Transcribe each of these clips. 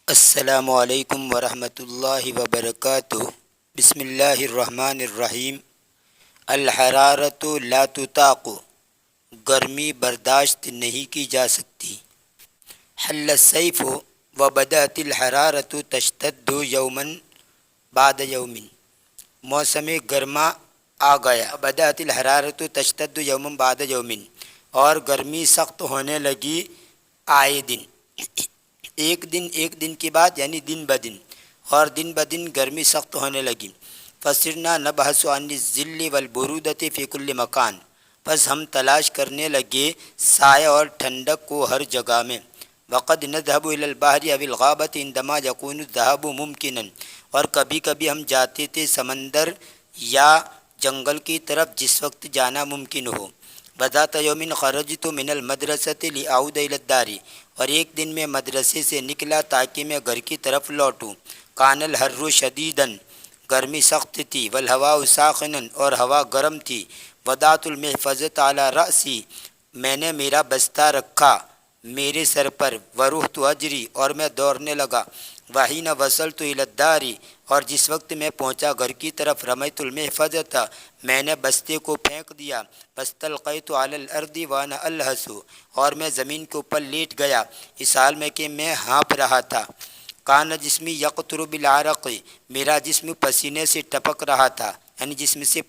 السلام علیکم ورحمۃ اللہ وبرکاتہ۔ بسم اللہ الرحمن الرحیم۔ الحرارۃ لا تطاق، گرمی برداشت نہیں کی جا سکتی۔ حل الصیف وبدأت الحرارۃ تشتد یوما بعد یوم، موسم گرما آ گیا۔ بدأت الحرارۃ تشتد یوما بعد یوم، اور گرمی سخت ہونے لگی آئے دن، ایک دن کے بعد یعنی دن بدن، اور دن بدن گرمی سخت ہونے لگی۔ فصرنا نبحث عن الظل والبرودۃ فی کل مکان، پس ہم تلاش کرنے لگے سایہ اور ٹھنڈک کو ہر جگہ میں۔ وقد نذهب الى البحر او الغابۃ عندما یکون الذهاب ممکنا، اور کبھی کبھی ہم جاتے تھے سمندر یا جنگل کی طرف جس وقت جانا ممکن ہو۔ وذات یوم خرجت من المدرسۃ لاعود الى الدار، اور ایک دن میں مدرسے سے نکلا تاکہ میں گھر کی طرف لوٹوں۔ کان الحر شدیدا، گرمی سخت تھی۔ والہواء ساخنا، اور ہوا گرم تھی۔ وضعت المحفظۃ علی رأسی، میں نے میرا بستہ رکھا میرے سر پر۔ ورحت اجری، اور میں دوڑنے لگا۔ وحین وصلت الی الدار، اور جس وقت میں پہنچا گھر کی طرف، رمیت المحفظۃ، میں نے بستے کو پھینک دیا۔ فاستلقیت علی الارض وانا الہس، اور میں زمین کے اوپر لیٹ گیا اس حال میں کہ میں ہانپ رہا تھا۔ کان جسمی یقطر بالعرق، میرا جسم پسینے سے ٹپک رہا تھا، یعنی جسم سے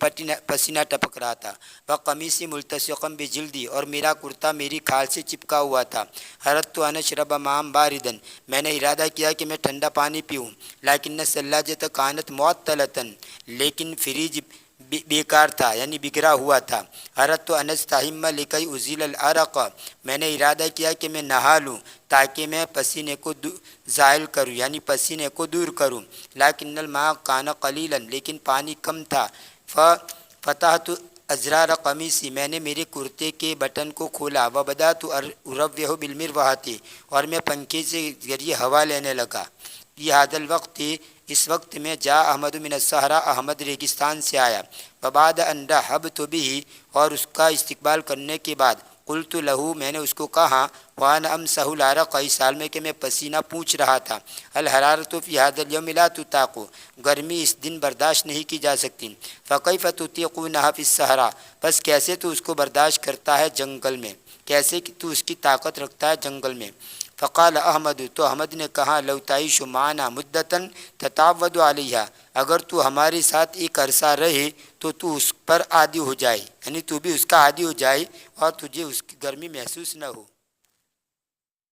پسینہ ٹپک رہا تھا۔ وقمیصی ملتصقا بجلدی، اور میرا کرتا میری کھال سے چپکا ہوا تھا۔ اردت ان اشرب ماء باردا، میں نے ارادہ کیا کہ میں ٹھنڈا پانی پیوں۔ لیکن الثلاجۃ کانت معطلۃ، لیکن فریج بیکار تھا، یعنی بگڑا ہوا تھا۔ اردت ان استحم لکی ازیل العرق، میں نے ارادہ کیا کہ میں نہا لوں تاکہ میں پسینے کو زائل کروں، یعنی پسینے کو دور کروں۔ لیکن الماء کان قلیلا، لیکن پانی کم تھا۔ فتحت ازرار قمیصی، میں نے میرے کرتے کے بٹن کو کھولا۔ وبدأت اروح بالمروحۃ، اور میں پنکھے سے ذریعے ہوا لینے لگا۔ فی ھذا الوقت، اس وقت میں جاء احمد من الصحراء، احمد ریگستان سے آیا۔ وبعد ان رحبت به، اور اس کا استقبال کرنے کے بعد، قلت له، میں نے اس کو کہا، وانا امسح العرق، اس حال میں کہ میں پسینہ پوچھ رہا تھا، الحرارۃ فی ھذا اليوم لا تطاق، گرمی اس دن برداشت نہیں کی جا سکتی۔ فکیف تطیقونها فی الصحراء، بس کیسے تو اس کو برداشت کرتا ہے جنگل میں، کیسے تو اس کی طاقت رکھتا ہے جنگل میں۔ فقال احمد، تو احمد نے کہا، لو تعیش معنا مدتا تتعود علیہا، اگر تو ہمارے ساتھ ایک عرصہ رہے تو اس پر عادی ہو جائے، یعنی تو بھی اس کا عادی ہو جائے اور تجھے اس کی گرمی محسوس نہ ہو۔